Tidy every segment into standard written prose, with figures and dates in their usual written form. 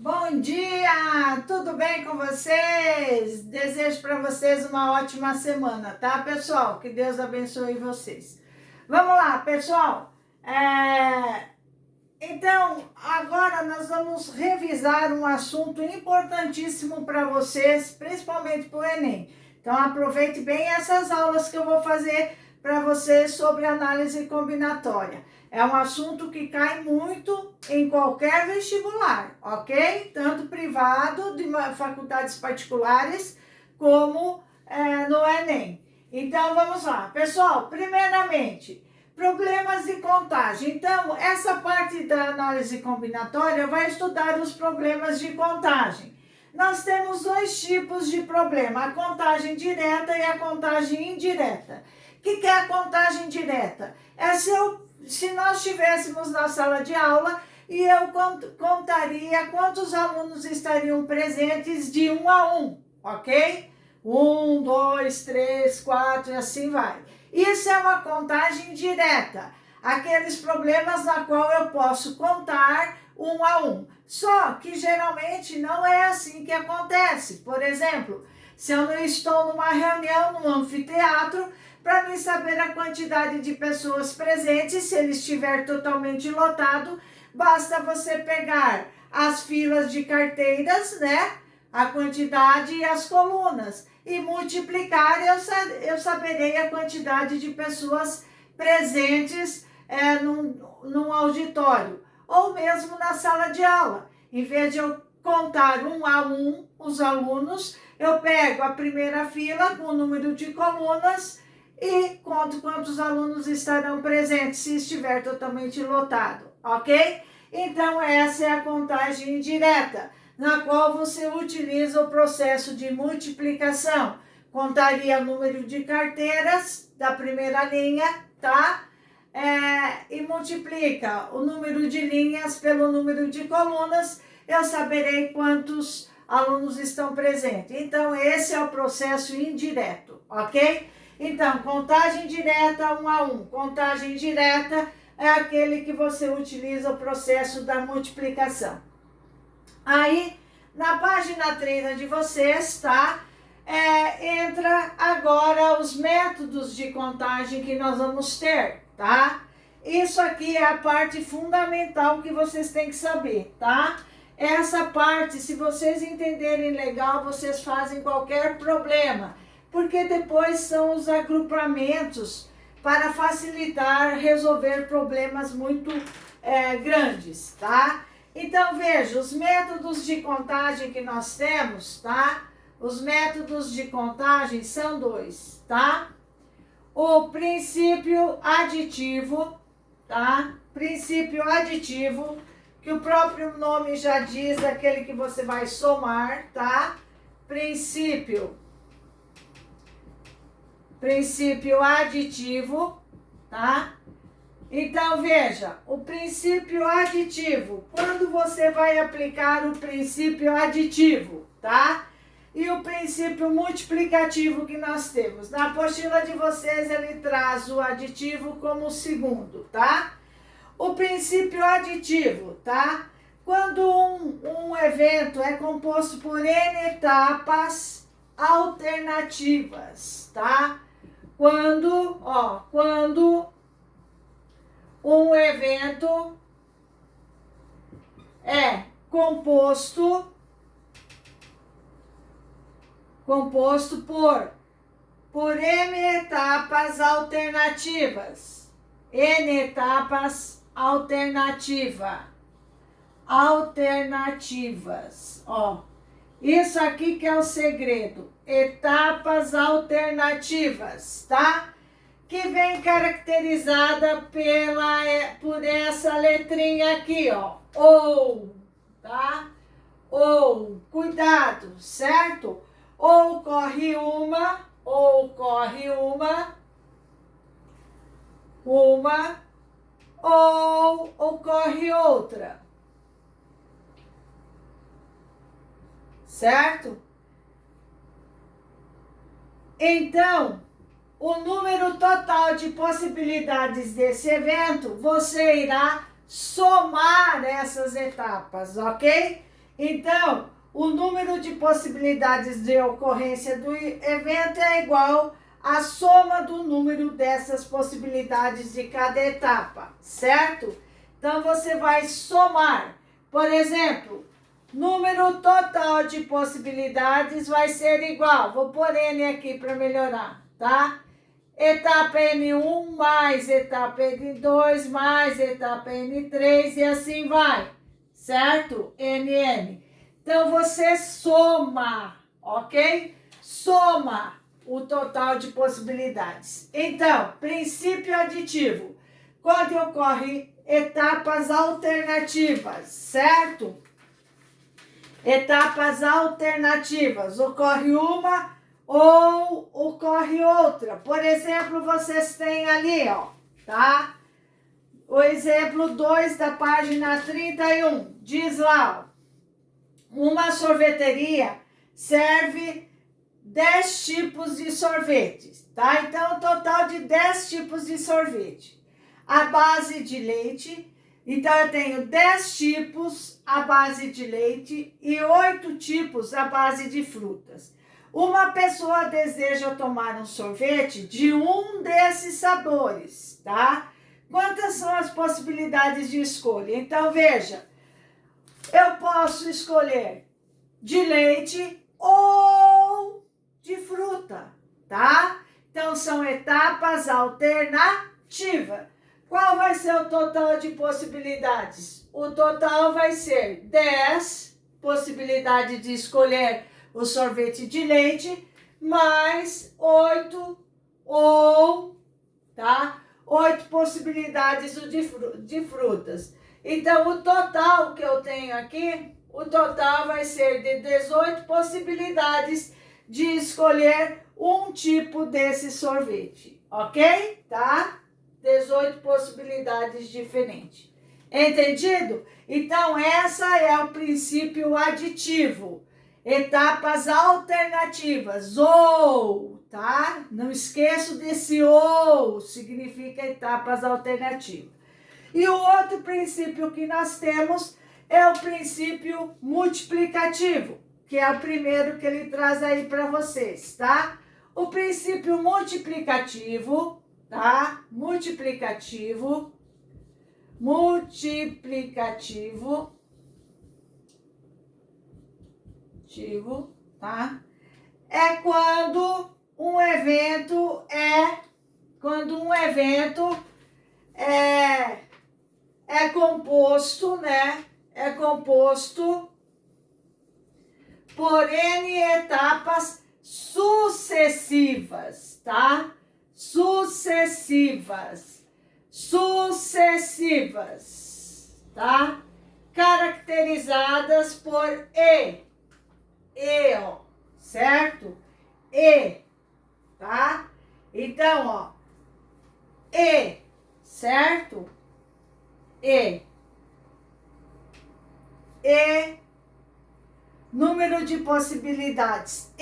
Bom dia! Tudo bem com vocês? Desejo para vocês uma ótima semana, tá, pessoal? Que Deus abençoe vocês. Vamos lá, pessoal. Então, agora nós vamos revisar um assunto importantíssimo para vocês, principalmente para o Enem. Então, aproveite bem essas aulas que eu vou fazer para vocês sobre análise combinatória. É um assunto que cai muito em qualquer vestibular, ok? Tanto privado, de faculdades particulares, como no Enem. Então, vamos lá. Pessoal, primeiramente, problemas de contagem. Então, essa parte da análise combinatória vai estudar os problemas de contagem. Nós temos dois tipos de problema, a contagem direta e a contagem indireta. O que é a contagem direta? É se nós estivéssemos na sala de aula e eu contaria quantos alunos estariam presentes de 1 a 1, ok? 1, 2, 3, 4 e assim vai. Isso é uma contagem direta, aqueles problemas na qual eu posso contar 1 a 1. Só que geralmente não é assim que acontece. Por exemplo, se eu não estou numa reunião, num anfiteatro, para mim saber a quantidade de pessoas presentes, se ele estiver totalmente lotado, basta você pegar as filas de carteiras, né? A quantidade e as colunas, e multiplicar, eu saberei a quantidade de pessoas presentes num auditório, ou mesmo na sala de aula. Em vez de eu contar 1 a 1 os alunos, eu pego a primeira fila com o número de colunas e conto quantos alunos estarão presentes, se estiver totalmente lotado, ok? Então, essa é a contagem indireta, na qual você utiliza o processo de multiplicação. Contaria o número de carteiras da primeira linha, tá? E multiplica o número de linhas pelo número de colunas, eu saberei quantos alunos estão presentes. Então, esse é o processo indireto, ok? Então, contagem direta 1 a 1. Contagem indireta é aquele que você utiliza o processo da multiplicação. Aí, na página 30 de vocês, tá? Entra agora os métodos de contagem que nós vamos ter, tá? Isso aqui é a parte fundamental que vocês têm que saber, tá? Essa parte, se vocês entenderem legal, vocês fazem qualquer problema, porque depois são os agrupamentos para facilitar resolver problemas muito grandes, tá? Então, veja, os métodos de contagem que nós temos, tá? Os métodos de contagem são dois, tá? O princípio aditivo, tá? Princípio aditivo, que o próprio nome já diz, aquele que você vai somar, tá? Princípio aditivo, tá? Então, veja, o princípio aditivo, quando você vai aplicar o princípio aditivo, tá? E o princípio multiplicativo que nós temos. Na apostila de vocês, ele traz o aditivo como segundo, tá? O princípio aditivo, tá? Quando um evento é composto por N etapas alternativas, tá? Quando um evento é composto por N etapas alternativas. N etapas alternativas. Isso aqui que é o segredo. Etapas alternativas, tá? Que vem caracterizada por essa letrinha aqui, ou, tá? Ou, cuidado, certo? Ou ocorre uma, ou ocorre outra, certo? Então, o número total de possibilidades desse evento, você irá somar essas etapas, ok? Então, o número de possibilidades de ocorrência do evento é igual à soma do número dessas possibilidades de cada etapa, certo? Então, você vai somar. Por exemplo, número total de possibilidades vai ser igual. Vou pôr N aqui para melhorar, tá? Etapa N1 mais etapa N2 mais etapa N3 e assim vai, certo? NN. Então, você soma, ok? Soma o total de possibilidades. Então, princípio aditivo. Quando ocorre etapas alternativas, certo? Etapas alternativas. Ocorre uma ou ocorre outra. Por exemplo, vocês têm ali, ó, tá? O exemplo 2 da página 31. Diz lá, ó, uma sorveteria serve 10 tipos de sorvetes, tá? Então, um total de 10 tipos de sorvete. A base de leite, então eu tenho 10 tipos à base de leite e 8 tipos à base de frutas. Uma pessoa deseja tomar um sorvete de um desses sabores, tá? Quantas são as possibilidades de escolha? Então, veja, eu posso escolher de leite ou de fruta, tá? Então, são etapas alternativas. Qual vai ser o total de possibilidades? O total vai ser 10 possibilidades de escolher o sorvete de leite, mais 8 ou, tá? 8 possibilidades de frutas. Então, o total que eu tenho aqui, o total vai ser de 18 possibilidades de escolher um tipo desse sorvete, ok? Tá? 18 possibilidades diferentes. Entendido? Então, essa é o princípio aditivo. Etapas alternativas, ou, tá? Não esqueço desse ou, significa etapas alternativas. E o outro princípio que nós temos é o princípio multiplicativo, que é o primeiro que ele traz aí para vocês, tá? O princípio multiplicativo, tá? Multiplicativo, tá? É quando um evento é composto, né? É composto por N etapas sucessivas, tá? Sucessivas, tá? Caracterizadas por ó, certo? Tá? Então, ó, certo? Número de possibilidades,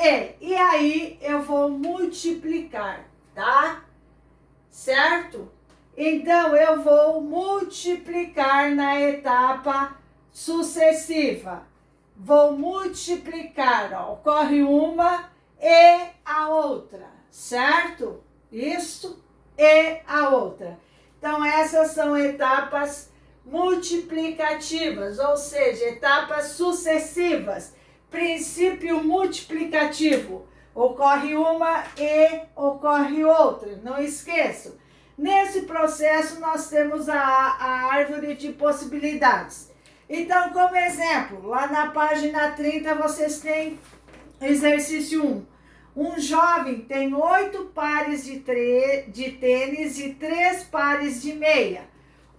e aí eu vou multiplicar, tá? Certo? Então, eu vou multiplicar na etapa sucessiva. Vou multiplicar, ó, ocorre uma e a outra, certo? Isto e a outra. Então, essas são etapas multiplicativas, ou seja, etapas sucessivas. Princípio multiplicativo. Ocorre uma e ocorre outra. Não esqueçam. Nesse processo, nós temos a árvore de possibilidades. Então, como exemplo, lá na página 30, vocês têm exercício 1. Um jovem tem 8 pares de tênis e 3 pares de meia.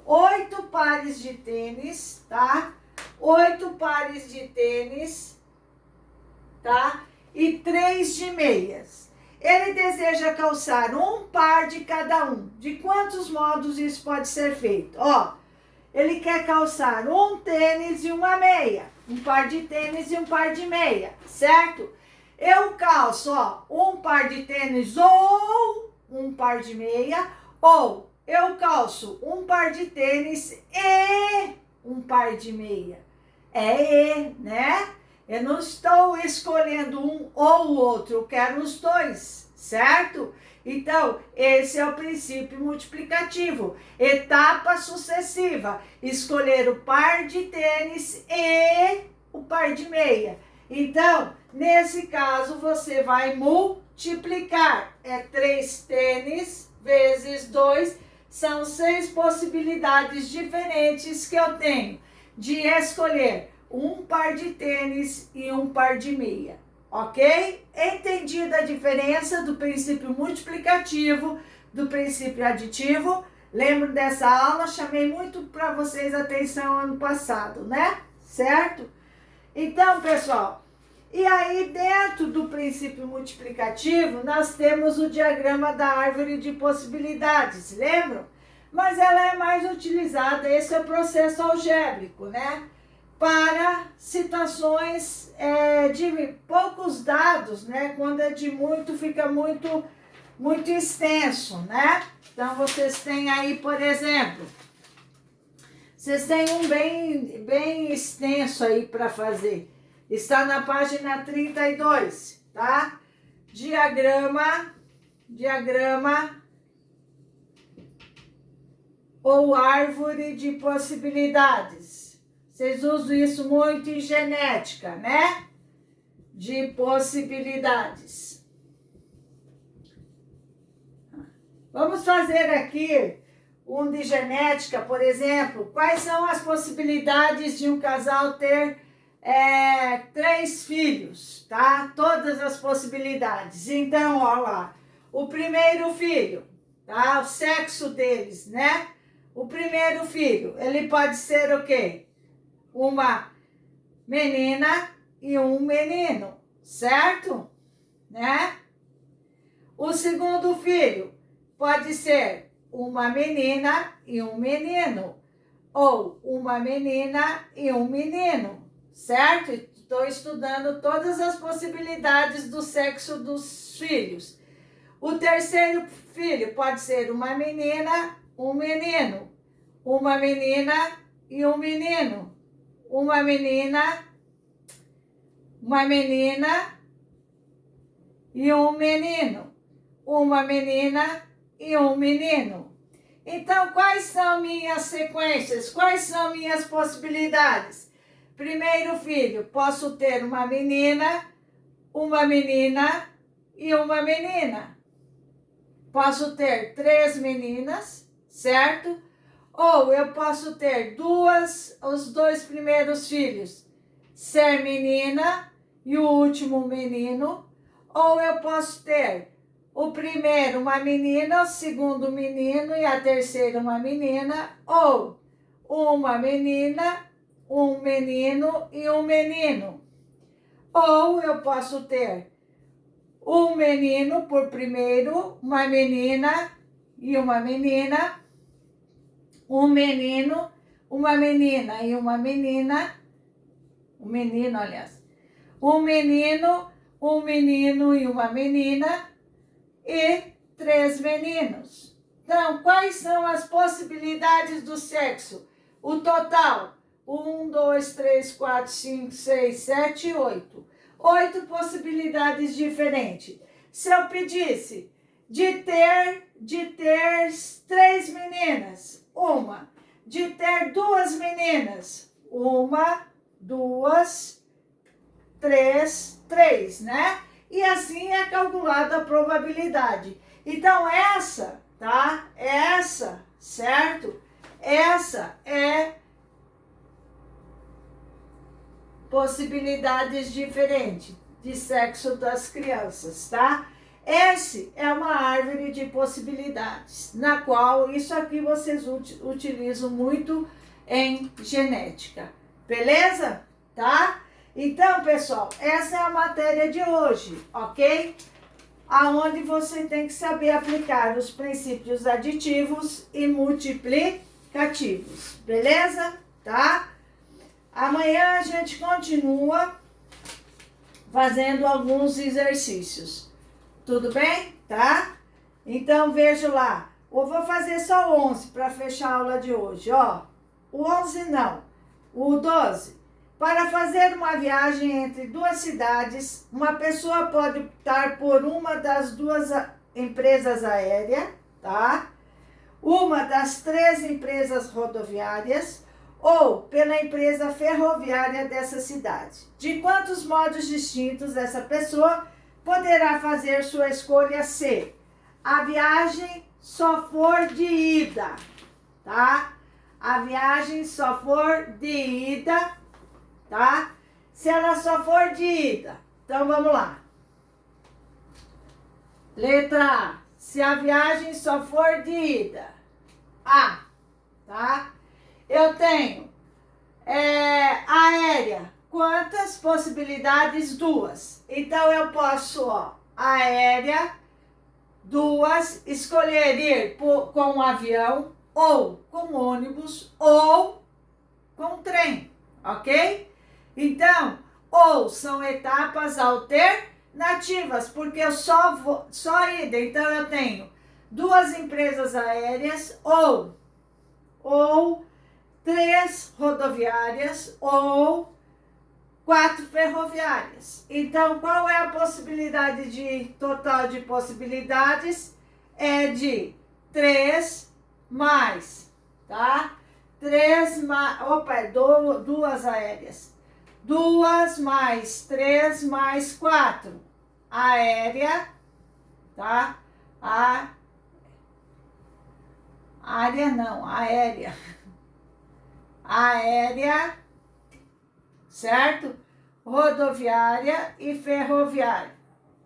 8 pares de tênis, tá? 8 pares de tênis, tá? E 3 de meias. Ele deseja calçar um par de cada um. De quantos modos isso pode ser feito? Ó, ele quer calçar um tênis e uma meia. Um par de tênis e um par de meia, certo? Eu calço, ó, um par de tênis ou um par de meia, ou eu calço um par de tênis e um par de meia. é E, né? Eu não estou escolhendo um ou o outro, eu quero os dois, certo? Então, esse é o princípio multiplicativo. Etapa sucessiva, escolher o par de tênis e o par de meia. Então, nesse caso, você vai multiplicar. É 3 tênis vezes 2, são 6 possibilidades diferentes que eu tenho de escolher um par de tênis e um par de meia, ok? Entendida a diferença do princípio multiplicativo, do princípio aditivo? Lembro dessa aula, chamei muito para vocês atenção ano passado, né? Certo? Então, pessoal, e aí dentro do princípio multiplicativo, nós temos o diagrama da árvore de possibilidades, lembram? Mas ela é mais utilizada, esse é o processo algébrico, né? Para situações de poucos dados, né? Quando é de muito, fica muito extenso, né? Então, vocês têm aí, por exemplo, vocês têm um bem extenso aí para fazer. Está na página 32, tá? Diagrama ou árvore de possibilidades. Vocês usam isso muito em genética, né? De possibilidades. Vamos fazer aqui um de genética, por exemplo. Quais são as possibilidades de um casal ter 3 filhos, tá? Todas as possibilidades. Então, ó lá. O primeiro filho, tá? O sexo deles, né? O primeiro filho, ele pode ser o quê? Uma menina e um menino, certo? Né? O segundo filho pode ser uma menina e um menino, ou uma menina e um menino, certo? Estou estudando todas as possibilidades do sexo dos filhos. O terceiro filho pode ser uma menina, um menino, uma menina e um menino, uma menina e um menino, uma menina e um menino. Então, quais são minhas sequências? Quais são minhas possibilidades? Primeiro filho, posso ter uma menina e uma menina. Posso ter 3 meninas, certo? Ou eu posso ter os 2 primeiros filhos ser menina e o último menino. Ou eu posso ter o primeiro uma menina, o segundo menino e a terceira uma menina. Ou uma menina, um menino e um menino. Ou eu posso ter um menino por primeiro, uma menina e uma menina. Um menino, uma menina e uma menina, um menino e uma menina e 3 meninos. Então, quais são as possibilidades do sexo? O total, 1, 2, 3, 4, 5, 6, 7, 8. 8 possibilidades diferentes. Se eu pedisse de ter 3 meninas, uma, de ter 2 meninas, 1, 2, 3, né? E assim é calculada a probabilidade. Então, essa, tá? Essa, certo? Essa é possibilidades diferentes de sexo das crianças, tá? Essa é uma árvore de possibilidades, na qual isso aqui vocês utilizam muito em genética, beleza? Tá? Então, pessoal, essa é a matéria de hoje, ok? Aonde você tem que saber aplicar os princípios aditivos e multiplicativos, beleza? Tá? Amanhã a gente continua fazendo alguns exercícios. Tudo bem? Tá? Então, vejo lá. Eu vou fazer só 11 para fechar a aula de hoje, ó. O 11 não. O 12. Para fazer uma viagem entre duas cidades, uma pessoa pode optar por uma das duas empresas aéreas, tá? Uma das 3 empresas rodoviárias ou pela empresa ferroviária dessa cidade. De quantos modos distintos essa pessoa poderá fazer sua escolha se a viagem só for de ida, tá? A viagem só for de ida, tá? Se ela só for de ida, então vamos lá. Letra A, se a viagem só for de ida. A, tá? Eu tenho aérea. Quantas possibilidades? 2. Então, eu posso, ó, aérea, 2, escolher ir com um avião, ou com ônibus, ou com trem, ok? Então, ou são etapas alternativas, porque eu só ida. Então, eu tenho 2 empresas aéreas, ou 3 rodoviárias, ou 4 ferroviárias. Então, qual é a possibilidade total de possibilidades? É de 3 mais, tá? 3 mais, 2 aéreas. 2 mais 3 mais 4. Aérea, tá? Aérea. Aérea, certo? Rodoviária e ferroviária,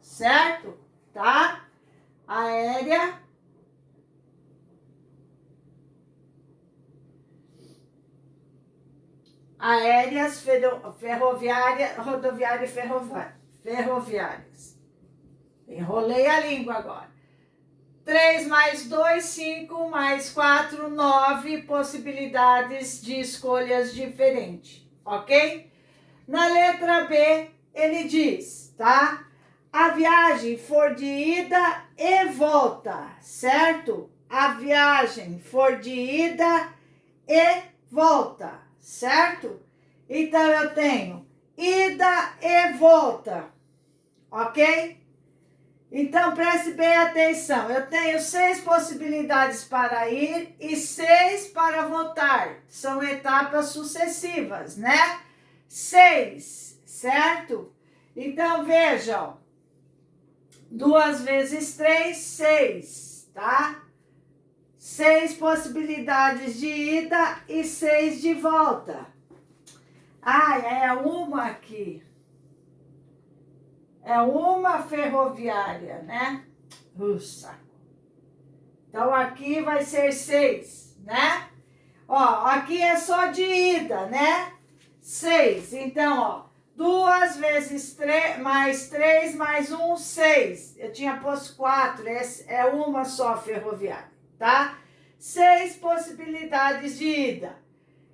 certo? Tá? Aérea, aéreas, ferroviária, rodoviária e ferroviárias. Enrolei a língua agora. 3 mais 2, 5, mais 4, 9 possibilidades de escolhas diferentes, ok? Na letra B, ele diz, tá? A viagem for de ida e volta, certo? A viagem for de ida e volta, certo? Então, eu tenho ida e volta, ok? Então, preste bem atenção. Eu tenho 6 possibilidades para ir e 6 para voltar. São etapas sucessivas, né? 6, certo? Então, vejam. 2 vezes 3, 6, tá? 6 possibilidades de ida e 6 de volta. Ah, é uma aqui. É uma ferroviária, né? Saco. Então, aqui vai ser 6, né? Ó, aqui é só de ida, né? 6. Então, ó, 2 vezes 3, mais 3, mais 1, 6. Eu tinha posto 4, é uma só ferroviária, tá? 6 possibilidades de ida.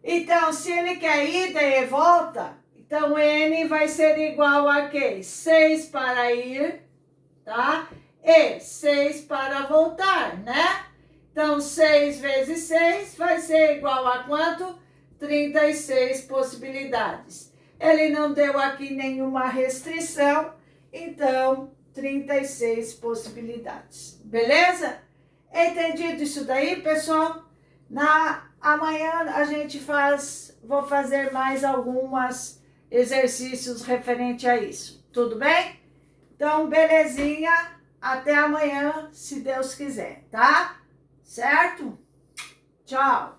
Então, se ele quer ida e volta, então N vai ser igual a quê? 6 para ir, tá? E 6 para voltar, né? Então, 6 vezes 6 vai ser igual a quanto? 36 possibilidades. Ele não deu aqui nenhuma restrição, então 36 possibilidades. Beleza? Entendido isso daí, pessoal? Amanhã a gente vou fazer mais alguns exercícios referente a isso. Tudo bem? Então, belezinha. Até amanhã, se Deus quiser, tá? Certo? Tchau!